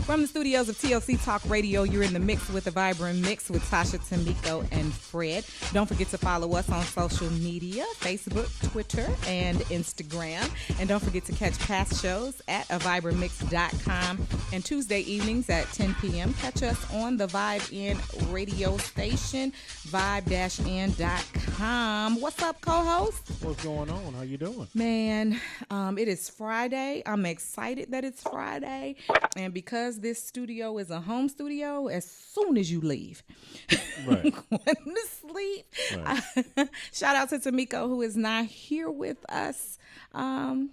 From the studios of TLC Talk Radio, you're in the mix with the Vibrant Mix with Tasha, Tamiko, and Fred. Don't forget to follow us on social media, Facebook, Twitter, and Instagram. And don't forget to catch past shows at avibrantmix.com. And Tuesday evenings at 10 p.m., catch us on the Vibe In radio station, vibe-in.com. What's up, co-host? What's going on? How you doing? Man, it is Friday. I'm excited that it's Friday. And because this studio is a home studio, as soon as you leave, Right. going to sleep. Right. Shout out to Tamiko, who is not here with us.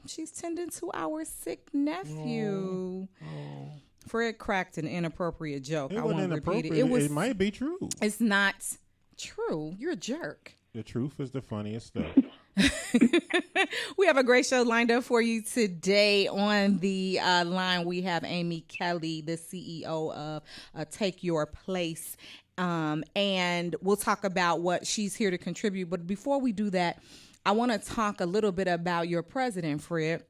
She's tending to our sick nephew. Oh. Fred cracked an inappropriate joke. It I wasn't won't repeat it. inappropriate. It might be true. It's not true. You're a jerk. The truth is the funniest stuff. We have a great show lined up for you today. On the line, we have Amy Kelley, the CEO of Take Your Place. And we'll talk about what she's here to contribute. But before we do that, I want to talk a little bit about your president, Fred.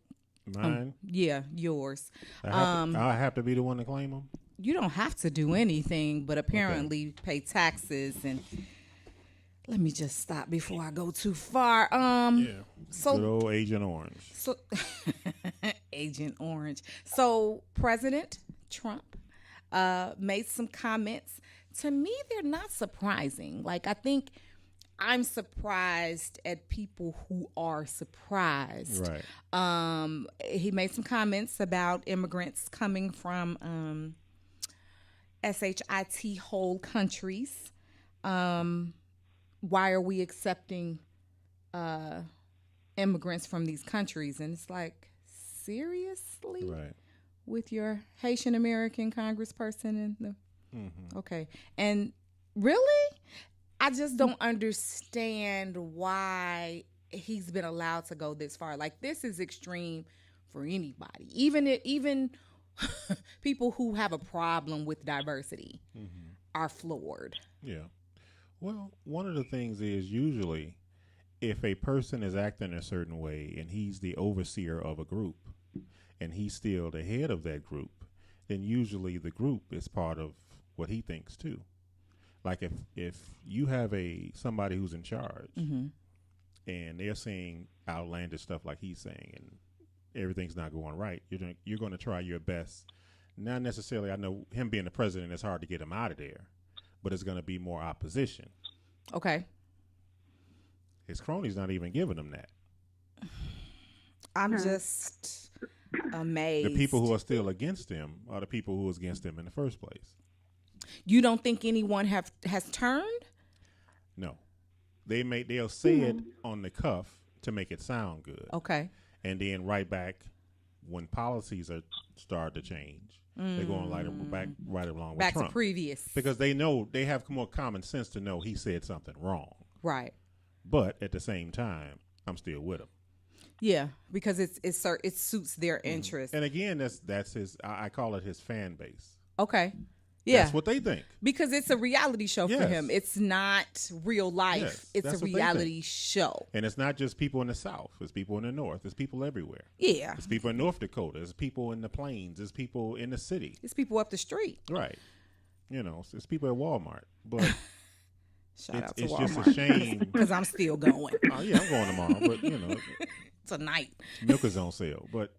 Mine? Yeah, yours. I have to be the one to claim them? You don't have to do anything, but apparently pay taxes. And let me just stop before I go too far. Yeah. So Good old Agent Orange. So, Agent Orange. So, President Trump made some comments. To me, they're not surprising. Like, I think I'm surprised at people who are surprised. Right. He made some comments about immigrants coming from SHIT whole countries. Why are we accepting immigrants from these countries? And it's like, seriously? Right. With your Haitian American congressperson and the Mm-hmm. okay. And really, I just don't understand why he's been allowed to go this far. Like, this is extreme for anybody. Even people who have a problem with diversity are floored. Yeah. Well, one of the things is usually if a person is acting a certain way and he's the overseer of a group and he's still the head of that group, then usually the group is part of what he thinks too. Like if you have somebody who's in charge and they're saying outlandish stuff like he's saying and everything's not going right, you're going to try your best. Not necessarily, I know him being the president, it's hard to get him out of there, but it's going to be more opposition. Okay. His cronies not even giving him that. I'm just amazed. The people who are still against him are the people who was against him in the first place. You don't think anyone has turned? No. They'll say it on the cuff to make it sound good. Okay. And then right back when policies are start to change, they're going right along with Trump. Back to previous. Because they know they have more common sense to know he said something wrong. Right. But at the same time, I'm still with him. Yeah, because it suits their interest. And again, that's his. I call it his fan base. Okay. Yeah. That's what they think. Because it's a reality show for him. It's not real life. Yes, it's a that's what they reality think. show. And it's not just people in the South. It's people in the North. It's people everywhere. Yeah. It's people in North Dakota. It's people in the Plains. It's people in the city. It's people up the street. Right. It's people at Walmart. But Shout out to it's Walmart. just a shame. Because I'm still going. Oh, yeah, I'm going tomorrow. But, Tonight. milk is on sale. But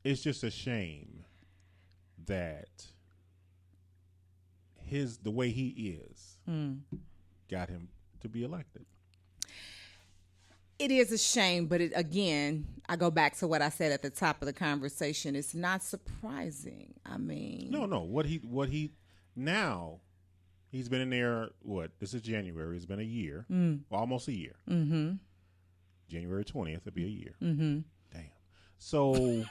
it's just a shame that the way he is got him to be elected. It is a shame, but again, I go back to what I said at the top of the conversation. It's not surprising. I mean, No. What he now, he's been in there. This is January. It's been a year, almost a year. Mm-hmm. January 20th, it'll be a year. Mm-hmm. Damn. So,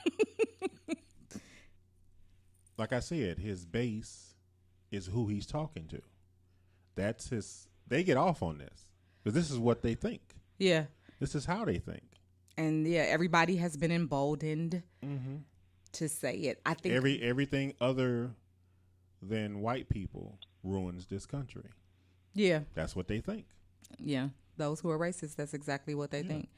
like I said, his base is who he's talking to. That's they get off on this because this is what they think. Yeah. This is how they think. And yeah, everybody has been emboldened to say it. I think everything other than white people ruins this country. Yeah. That's what they think. Yeah. Those who are racist, that's exactly what they think.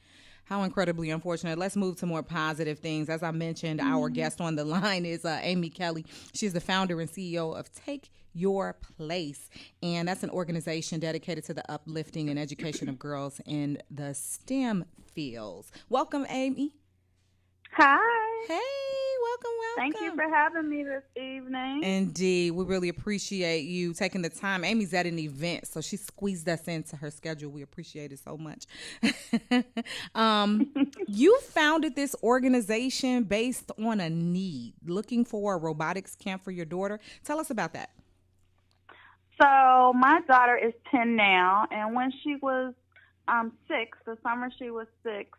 How incredibly unfortunate. Let's move to more positive things. As I mentioned, our guest on the line is Amy Kelley. She's the founder and CEO of Take Your Place, and that's an organization dedicated to the uplifting and education of girls in the STEM fields. Welcome, Amy. Hi. Hey, welcome. Thank you for having me this evening. Indeed. We really appreciate you taking the time. Amy's at an event, so she squeezed us into her schedule. We appreciate it so much. You founded this organization based on a need, looking for a robotics camp for your daughter. Tell us about that. So my daughter is 10 now, and when she was 6, the summer she was 6,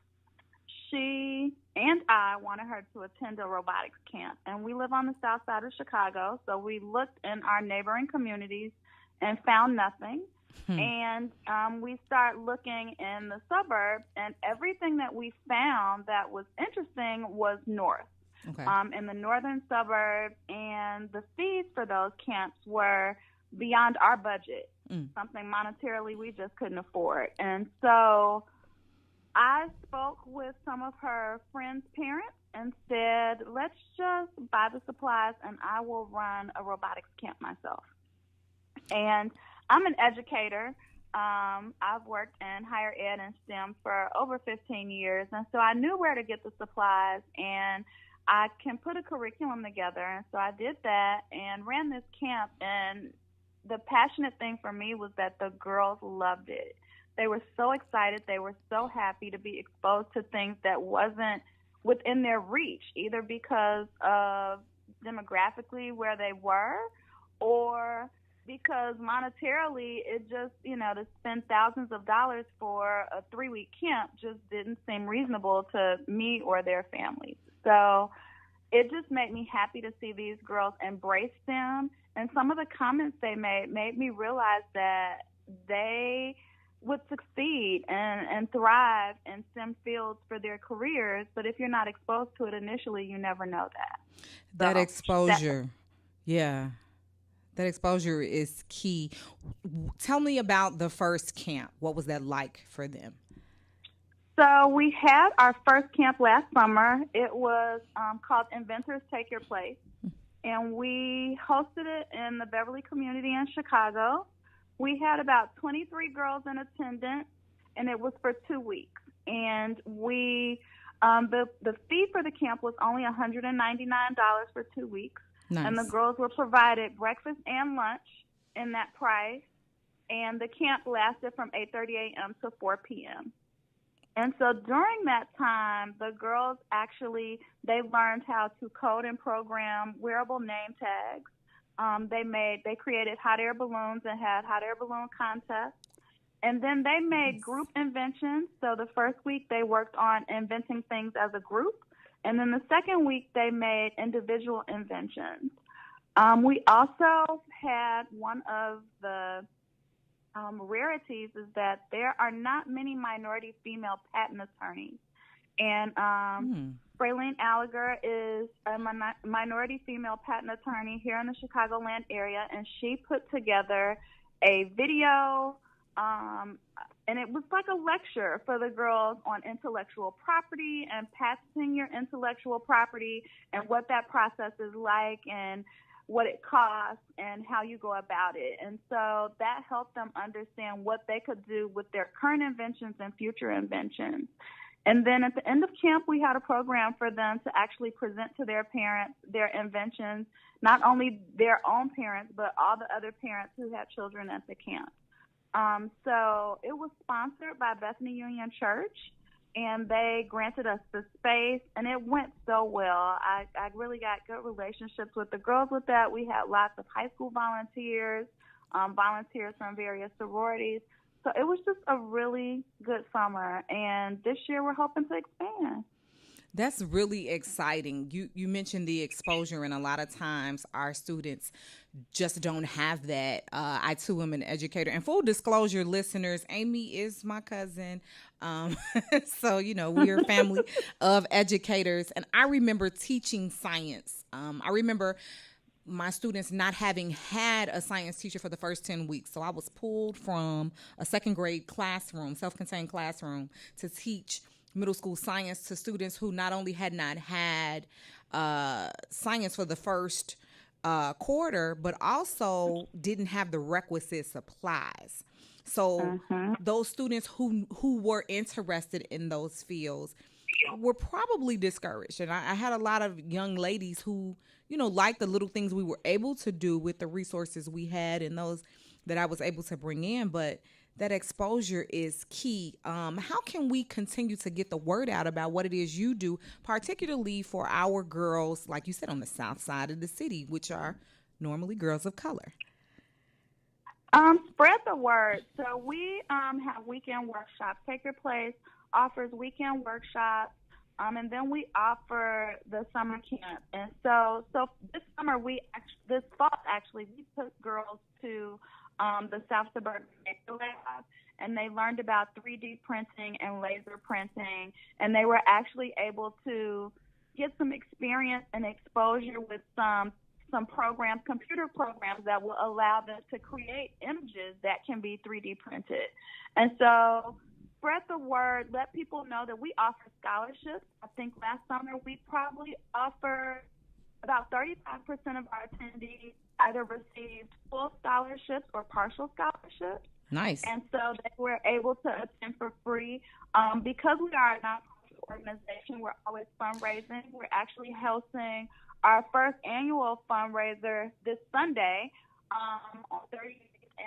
she and I wanted her to attend a robotics camp. And we live on the south side of Chicago, so we looked in our neighboring communities and found nothing. And we started looking in the suburbs, and everything that we found that was interesting was north, in the northern suburbs, and the fees for those camps were beyond our budget, something monetarily we just couldn't afford. And so I spoke with some of her friends' parents and said, let's just buy the supplies and I will run a robotics camp myself. And I'm an educator. I've worked in higher ed and STEM for over 15 years. And so I knew where to get the supplies and I can put a curriculum together. And so I did that and ran this camp. And the passionate thing for me was that the girls loved it. They were so excited. They were so happy to be exposed to things that wasn't within their reach, either because of demographically where they were or because monetarily it just, to spend thousands of dollars for a 3-week camp just didn't seem reasonable to me or their families. So it just made me happy to see these girls embrace them. And some of the comments they made me realize that they would succeed and thrive in STEM fields for their careers. But if you're not exposed to it initially, you never know that. That exposure. That exposure is key. Tell me about the first camp. What was that like for them? So we had our first camp last summer. It was called Inventors Take Your Place. And we hosted it in the Beverly community in Chicago. We had about 23 girls in attendance, and it was for 2 weeks. And we, the fee for the camp was only $199 for 2 weeks. Nice. And the girls were provided breakfast and lunch in that price. And the camp lasted from 8:30 a.m. to 4 p.m. And so during that time, the girls they learned how to code and program wearable name tags. They created hot air balloons and had hot air balloon contests. And then they made group inventions. So the first week they worked on inventing things as a group. And then the second week they made individual inventions. We also had one of the rarities is that there are not many minority female patent attorneys. And Fraylene Alliger is a minority female patent attorney here in the Chicagoland area, and she put together a video, and it was like a lecture for the girls on intellectual property and patenting your intellectual property and what that process is like and what it costs and how you go about it. And so that helped them understand what they could do with their current inventions and future inventions. And then at the end of camp, we had a program for them to actually present to their parents their inventions, not only their own parents, but all the other parents who had children at the camp. So it was sponsored by Bethany Union Church, and they granted us the space, and it went so well. I really got good relationships with the girls with that. We had lots of high school volunteers, volunteers from various sororities. So it was just a really good summer, and this year we're hoping to expand. That's really exciting. You mentioned the exposure, and a lot of times our students just don't have that. I, too, am an educator. And full disclosure, listeners, Amy is my cousin. So, we are a family of educators. And I remember teaching science. I remember my students not having had a science teacher for the first 10 weeks. So I was pulled from a second grade classroom, self-contained classroom, to teach middle school science to students who not only had not had science for the first quarter, but also didn't have the requisite supplies. So those students who were interested in those fields were probably discouraged. And I had a lot of young ladies who, liked the little things we were able to do with the resources we had and those that I was able to bring in. But that exposure is key. How can we continue to get the word out about what it is you do, particularly for our girls, like you said, on the south side of the city, which are normally girls of color? Spread the word. So we have weekend workshops. Take Your Place offers weekend workshops, and then we offer the summer camp. And so this summer, this fall actually, we took girls to the South Suburban Lab, and they learned about 3D printing and laser printing, and they were actually able to get some experience and exposure with some programs, computer programs that will allow them to create images that can be 3D printed. And so spread the word, let people know that we offer scholarships. I think last summer we probably offered about 35% of our attendees either received full scholarships or partial scholarships. Nice. And so they were able to attend for free. Because we are a nonprofit organization, we're always fundraising. We're actually hosting our first annual fundraiser this Sunday on 30th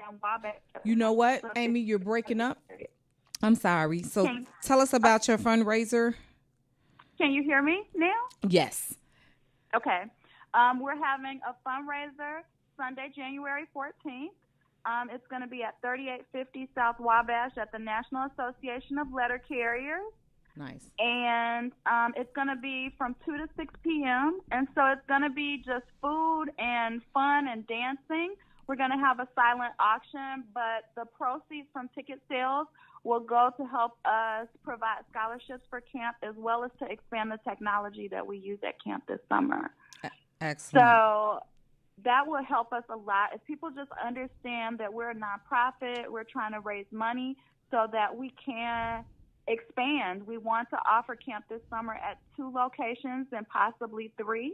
and Wabash. You know what, Amy, you're breaking up. I'm sorry. So tell us about your fundraiser. Can you hear me now? Yes. Okay. We're having a fundraiser Sunday, January 14th. It's going to be at 3850 South Wabash at the National Association of Letter Carriers. Nice. And it's going to be from 2 to 6 p.m. And so it's going to be just food and fun and dancing. We're going to have a silent auction, but the proceeds from ticket sales will go to help us provide scholarships for camp as well as to expand the technology that we use at camp this summer. Excellent. So that will help us a lot. If people just understand that we're a nonprofit, we're trying to raise money so that we can expand. We want to offer camp this summer at 2 locations and possibly 3.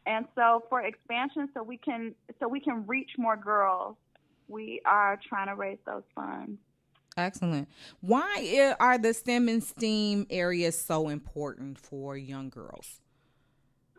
And so for expansion, so we can reach more girls, we are trying to raise those funds. Excellent. Why are the STEM and STEAM areas so important for young girls?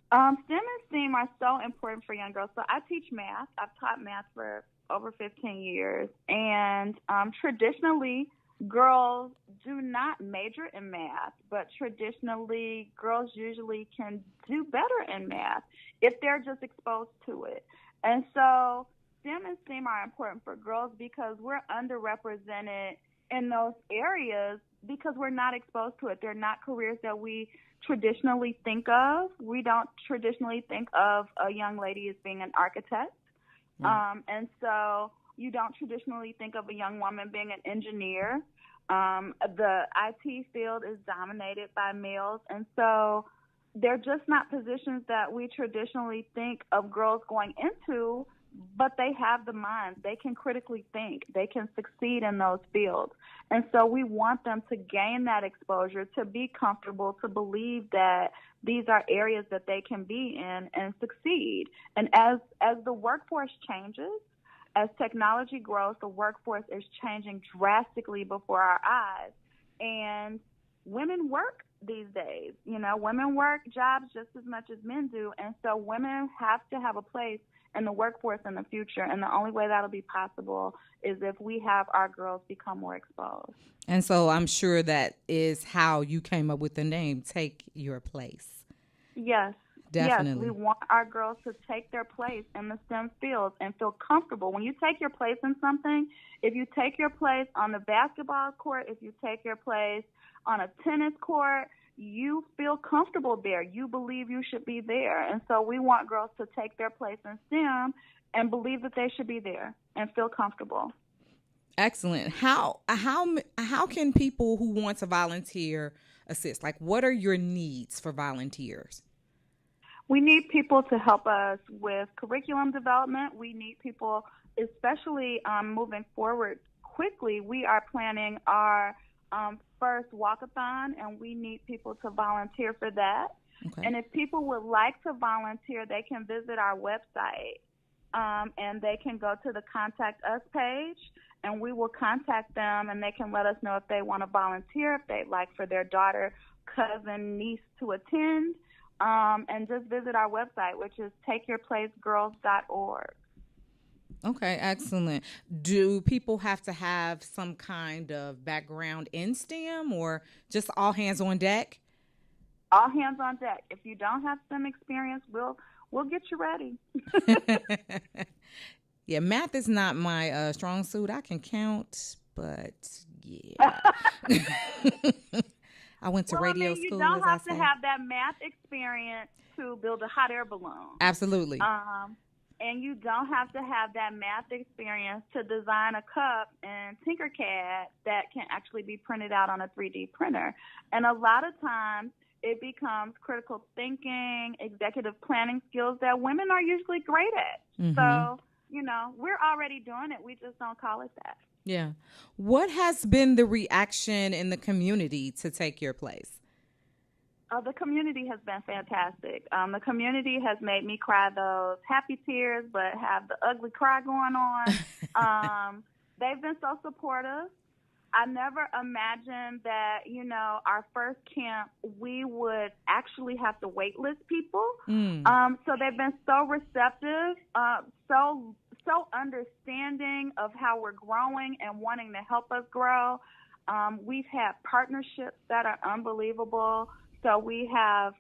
STEM and STEAM are so important for young girls. So I teach math. I've taught math for over 15 years. And traditionally, girls do not major in math, but traditionally, girls usually can do better in math if they're just exposed to it. And so STEM and STEAM are important for girls because we're underrepresented in those areas because we're not exposed to it. They're not careers that we traditionally think of. We don't traditionally think of a young lady as being an architect. And so you don't traditionally think of a young woman being an engineer. The IT field is dominated by males. And so they're just not positions that we traditionally think of girls going into, but they have the minds. They can critically think. They can succeed in those fields. And so we want them to gain that exposure, to be comfortable, to believe that these are areas that they can be in and succeed. And as the workforce changes, as technology grows, the workforce is changing drastically before our eyes. And women work these days. Women work jobs just as much as men do. And so women have to have a place in the workforce in the future. And the only way that'll be possible is if we have our girls become more exposed. And so I'm sure that is how you came up with the name, Take Your Place. Yes. Definitely. Yes, we want our girls to take their place in the STEM fields and feel comfortable. When you take your place in something, if you take your place on the basketball court, if you take your place on a tennis court, you feel comfortable there. You believe you should be there. And so we want girls to take their place in STEM and believe that they should be there and feel comfortable. Excellent. How can people who want to volunteer assist? Like, what are your needs for volunteers? We need people to help us with curriculum development. We need people, especially moving forward quickly. We are planning our first walkathon, and we need people to volunteer for that. Okay. And if people would like to volunteer, they can visit our website, and they can go to the Contact Us page, and we will contact them, and they can let us know if they want to volunteer, if they'd like for their daughter, cousin, niece to attend, and just visit our website, which is takeyourplacegirls.org. Okay, excellent. Do people have to have some kind of background in STEM or just all hands on deck? All hands on deck. If you don't have STEM experience, we'll get you ready. Yeah, math is not my strong suit. I can count, but yeah. I went to radio school. You don't have to have that math experience to build a hot air balloon. Absolutely. And you don't have to have that math experience to design a cup in Tinkercad that can actually be printed out on a 3D printer. And a lot of times it becomes critical thinking, executive planning skills that women are usually great at. Mm-hmm. So, we're already doing it. We just don't call it that. Yeah. What has been the reaction in the community to Take Your Place? The community has been fantastic. The community has made me cry those happy tears, but have the ugly cry going on. They've been so supportive. I never imagined that, our first camp, we would actually have to wait list people. So they've been so receptive, so understanding of how we're growing and wanting to help us grow. We've had partnerships that are unbelievable. So we have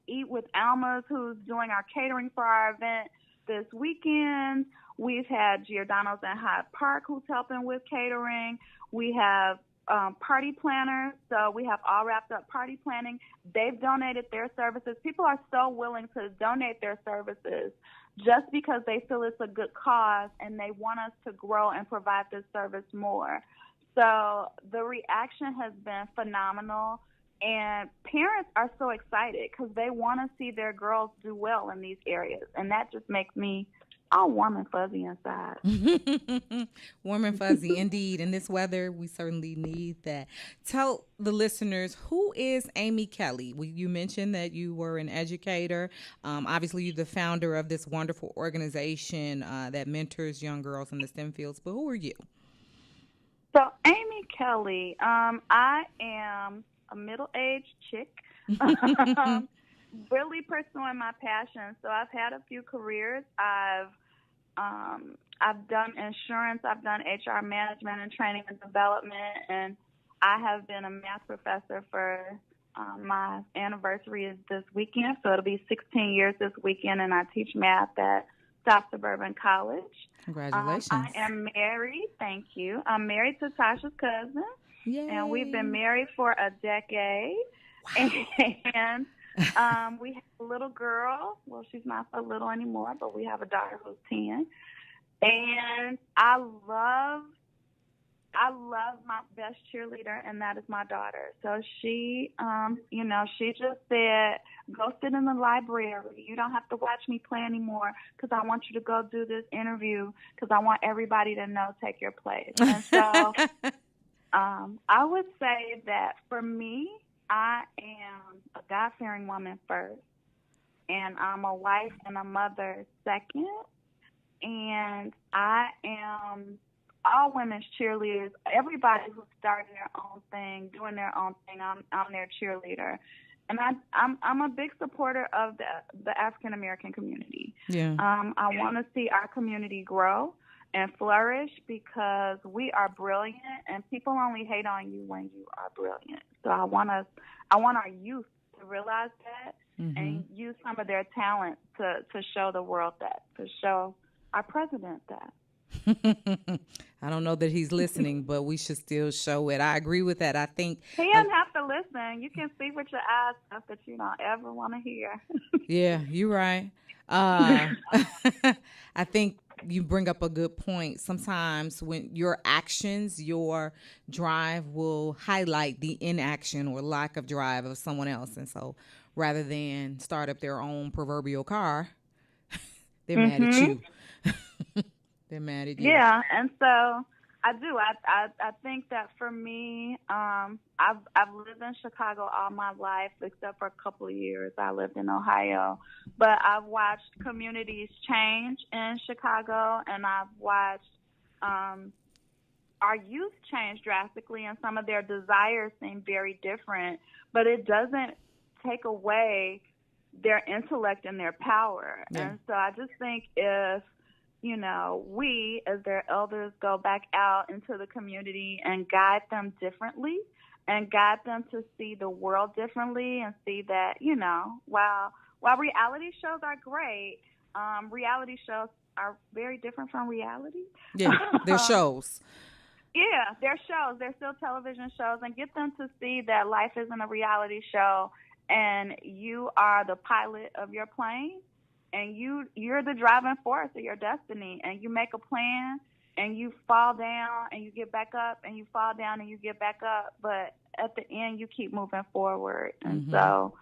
Eat with Alma's, who's doing our catering for our event this weekend. We've had Giordano's in Hyde Park, who's helping with catering. We have party planners. So we have All Wrapped Up Party Planning. They've donated their services. People are so willing to donate their services just because they feel it's a good cause and they want us to grow and provide this service more. So the reaction has been phenomenal. And parents are so excited because they want to see their girls do well in these areas. And that just makes me all warm and fuzzy inside. Warm and fuzzy, indeed. In this weather, we certainly need that. Tell the listeners, who is Amy Kelley? You mentioned that you were an educator. Obviously, you're the founder of this wonderful organization that mentors young girls in the STEM fields. But who are you? So, Amy Kelley, I am a middle-aged chick, really pursuing my passion. So I've had a few careers. I've done insurance. I've done HR management and training and development, and I have been a math professor for my anniversary is this weekend, so it'll be 16 years this weekend, and I teach math at South Suburban College. Congratulations. I am married. Thank you. I'm married to Tasha's cousin. Yay. And we've been married for a decade. Wow. And we have a little girl. Well, she's not so little anymore, but we have a daughter who's 10. And I love my best cheerleader, and that is my daughter. So she, she just said, go sit in the library. You don't have to watch me play anymore because I want you to go do this interview because I want everybody to know Take Your Place. And so I would say that for me, I am a God-fearing woman first, and I'm a wife and a mother second, and I am all women's cheerleaders. Everybody who's starting their own thing, doing their own thing, I'm their cheerleader. And I'm a big supporter of the African American community. Yeah. I want to see our community grow and flourish because we are brilliant, and people only hate on you when you are brilliant. So I want our youth to realize that and use some of their talent to show the world that, to show our president that. I don't know that he's listening, but we should still show it. I agree with that. I think he doesn't have to listen. You can see with your eyes stuff that you don't ever want to hear. Yeah, you're right. I think you bring up a good point. Sometimes when your actions, your drive will highlight the inaction or lack of drive of someone else. And so rather than start up their own proverbial car, they're mad at you. They're mad at you. Yeah, and so I do. I think that for me, I've lived in Chicago all my life, except for a couple of years. I lived in Ohio, but I've watched communities change in Chicago, and I've watched our youth change drastically, and some of their desires seem very different. But it doesn't take away their intellect and their power. Yeah. And so I just think if we as their elders go back out into the community and guide them differently and guide them to see the world differently and see that, while reality shows are great, reality shows are very different from reality. Yeah, they're shows. Yeah, they're shows. They're still television shows, and get them to see that life isn't a reality show and you are the pilot of your plane. And you're the driving force of your destiny, and you make a plan, and you fall down, and you get back up, and you fall down, and you get back up. But at the end, you keep moving forward. And so,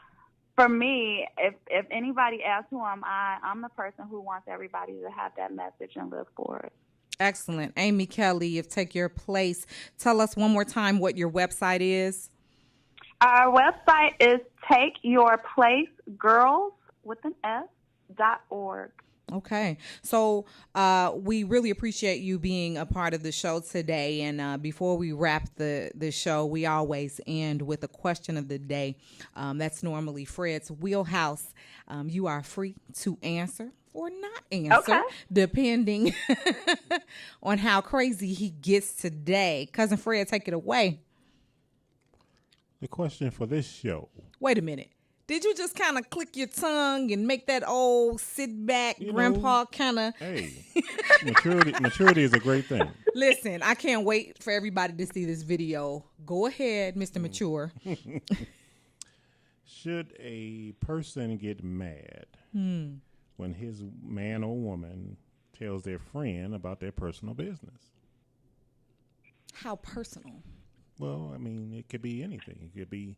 for me, if anybody asks who am I, I'm the person who wants everybody to have that message and live for it. Excellent. Amy Kelley of Take Your Place. Tell us one more time what your website is. Our website is takeyourplacegirls with an S. .org. Okay. So we really appreciate you being a part of the show today. And before we wrap the show, we always end with a question of the day. That's normally Fred's wheelhouse. You are free to answer or not answer, depending on how crazy he gets today. Cousin Fred, take it away. The question for this show. Wait a minute. Did you just kind of click your tongue and make that old sit back grandpa kind of? Hey, maturity is a great thing. Listen, I can't wait for everybody to see this video. Go ahead, Mr. Mature. Should a person get mad when his man or woman tells their friend about their personal business? How personal? Well, I mean, it could be anything. It could be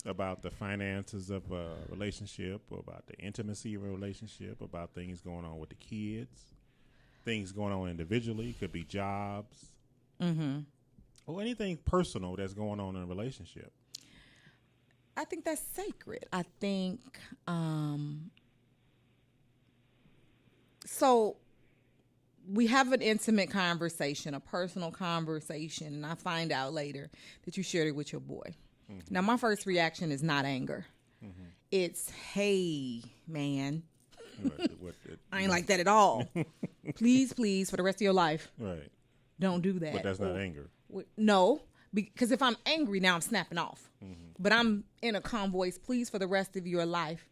about the finances of a relationship, or about the intimacy of a relationship, about things going on with the kids, things going on individually. Could be jobs, or anything personal that's going on in a relationship. I think that's sacred. I think so. We have an intimate conversation, a personal conversation, and I find out later that you shared it with your boy. Now, my first reaction is not anger. It's, hey, man. I ain't like that at all. Please, for the rest of your life, don't do that. But that's not anger. No, because if I'm angry, now I'm snapping off. But I'm in a calm voice, please, for the rest of your life,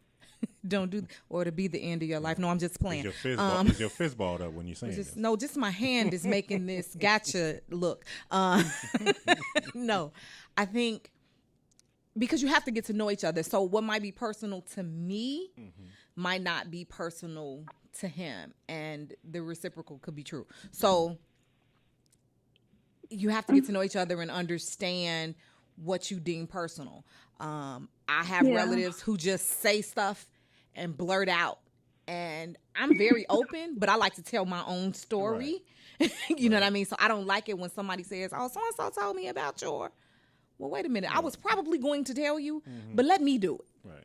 don't do, or it'll be the end of your life. No, I'm just playing. Is your fist balled up when you're saying this? No, just my hand is making this gotcha look. No, I think, because you have to get to know each other. So what might be personal to me might not be personal to him, and the reciprocal could be true. So you have to get to know each other and understand what you deem personal. I have relatives who just say stuff and blurt out, and I'm very open, but I like to tell my own story. You know what I mean? So I don't like it when somebody says, oh, so-and-so told me about your... Well, wait a minute. I was probably going to tell you, but let me do it. Right.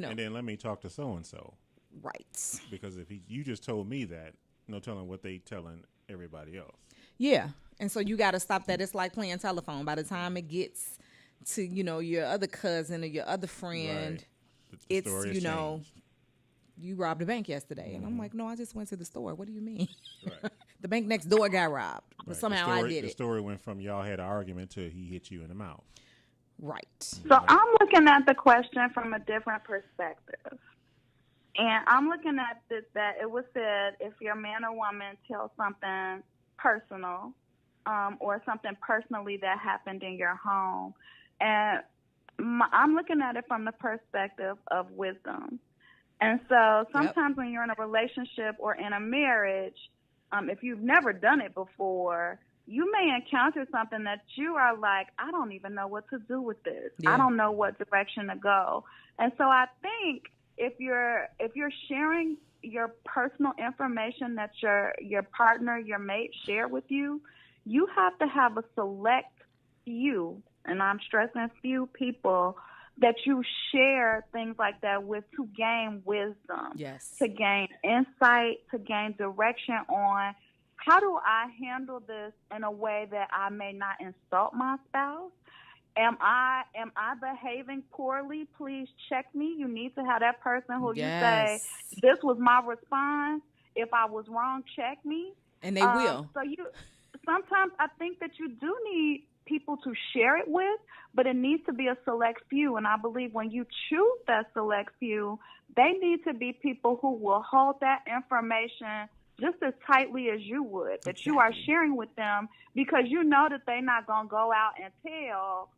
And then let me talk to so-and-so. Right. Because if you just told me that, no telling what they telling everybody else. Yeah. And so you got to stop that. It's like playing telephone. By the time it gets to, your other cousin or your other friend, it's, you robbed a bank yesterday. And I'm like, no, I just went to the store. What do you mean? Right. The bank next door got robbed. But somehow I did it. The story went from y'all had an argument to he hit you in the mouth. Right. So I'm looking at the question from a different perspective. And I'm looking at this, that it was said if your man or woman tells something personal or something personally that happened in your home. And I'm looking at it from the perspective of wisdom. And so sometimes when you're in a relationship or in a marriage, if you've never done it before, you may encounter something that you are like, I don't even know what to do with this. I don't know what direction to go. And so I think if you're sharing your personal information that your partner, your mate share with you, you have to have a select few, and I'm stressing few people, that you share things like that with to gain wisdom, Yes. to gain insight, to gain direction on how do I handle this in a way that I may not insult my spouse. Am I behaving poorly? Please check me. You need to have that person who you say, this was my response. If I was wrong, check me. And they will. So sometimes I think that you do need people to share it with, but it needs to be a select few. And I believe when you choose that select few, they need to be people who will hold that information just as tightly as you would, that you are sharing with them, because you know that they're not going to go out and tell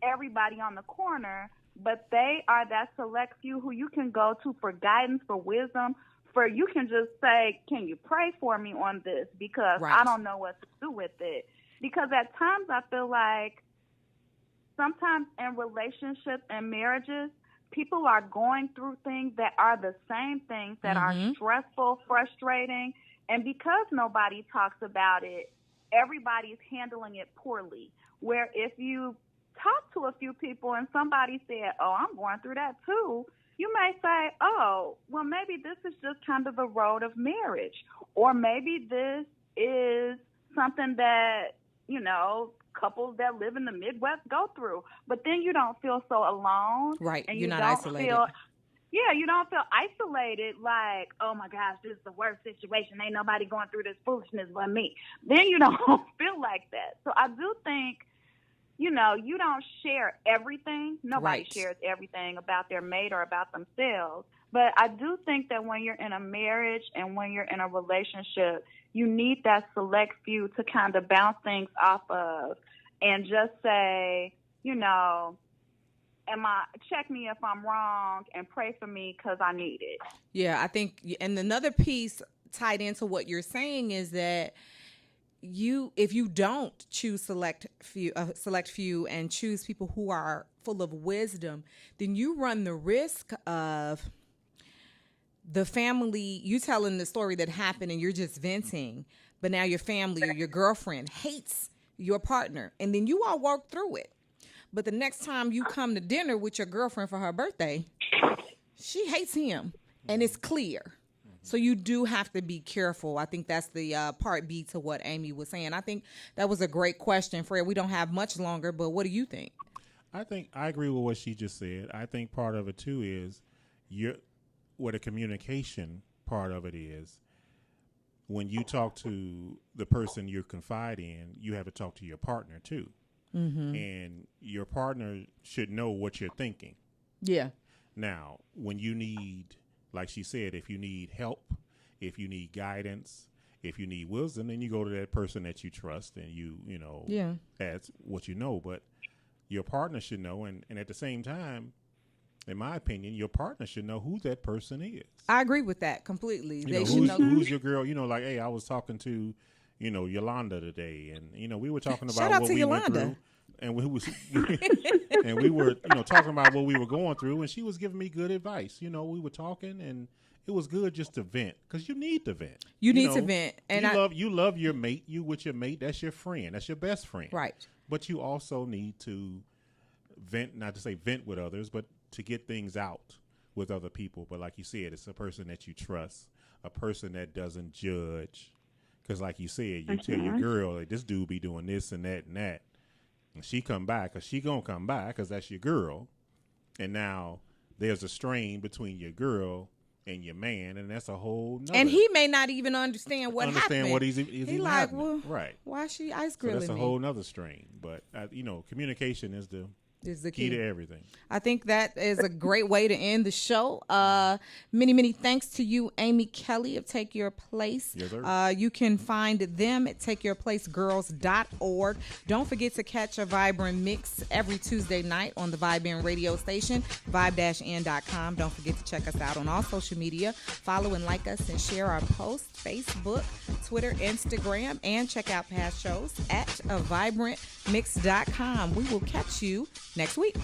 everybody on the corner, but they are that select few who you can go to for guidance, for wisdom, for you can just say, can you pray for me on this, because I don't know what to do with it. Because at times I feel like sometimes in relationships and marriages, people are going through things that are the same things that are stressful, frustrating, and because nobody talks about it, everybody's handling it poorly. Where if you talk to a few people and somebody said, oh, I'm going through that too, you may say, oh, well, maybe this is just kind of the road of marriage, or maybe this is something that, you know, couples that live in the Midwest go through. But then you don't feel so alone. Right. And you're you not don't isolated. You don't feel isolated, like, oh, my gosh, this is the worst situation. Ain't nobody going through this foolishness but me. Then you don't feel like that. So I do think, you know, you don't share everything. Nobody shares everything about their mate or about themselves. But I do think that when you're in a marriage and when you're in a relationship, you need that select few to kind of bounce things off of and just say, you know, check me if I'm wrong and pray for me because I need it. Yeah, I think, and another piece tied into what you're saying is that if you don't choose select few and choose people who are full of wisdom, then you run the risk of the family, you telling the story that happened and you're just venting, but now your family or your girlfriend hates your partner, and then you all work through it. But the next time you come to dinner with your girlfriend for her birthday, she hates him, and it's clear. So you do have to be careful. I think that's the part B to what Amy was saying. I think that was a great question, Fred. We don't have much longer, but what do you think? I think I agree with what she just said. I think part of it, too, is what a communication part of it is. When you talk to the person you're confiding in, you have to talk to your partner, too. Mm-hmm. And your partner should know what you're thinking. Yeah. Now, when you need, like she said, if you need help, if you need guidance, if you need wisdom, then you go to that person that you trust and you know, that's what you know. But your partner should know. And at the same time, in my opinion, your partner should know who that person is. I agree with that completely. They should know who's your girl. You know, like, hey, I was talking to, Yolanda today, and we were talking about what we went through, and we were, talking about what we were going through, and she was giving me good advice. We were talking, and it was good just to vent, because you need to vent. You need to vent, and you love your mate. You with your mate, that's your friend, that's your best friend, right? But you also need to vent, not to say vent with others, but to get things out with other people. But like you said, it's a person that you trust, a person that doesn't judge. Because like you said, you tell your girl, like, this dude be doing this and that and that. And she come back, because she going to come back, because that's your girl. And now there's a strain between your girl and your man, and that's a whole nother. And he may not even understand what happened. Understand what he's like, happening. Well, right. Why is she ice grilling me? So that's a whole nother strain. But, communication is the key to everything. I think that is a great way to end the show. Many, many thanks to you, Amy Kelley of Take Your Place. Yes, sir. You can find them at takeyourplacegirls.org. Don't forget to catch a Vibrant Mix every Tuesday night on the Vibe radio station, vibe-n.com. Don't forget to check us out on all social media. Follow and like us and share our posts, Facebook, Twitter, Instagram, and check out past shows at vibrantmix.com. We will catch you next week.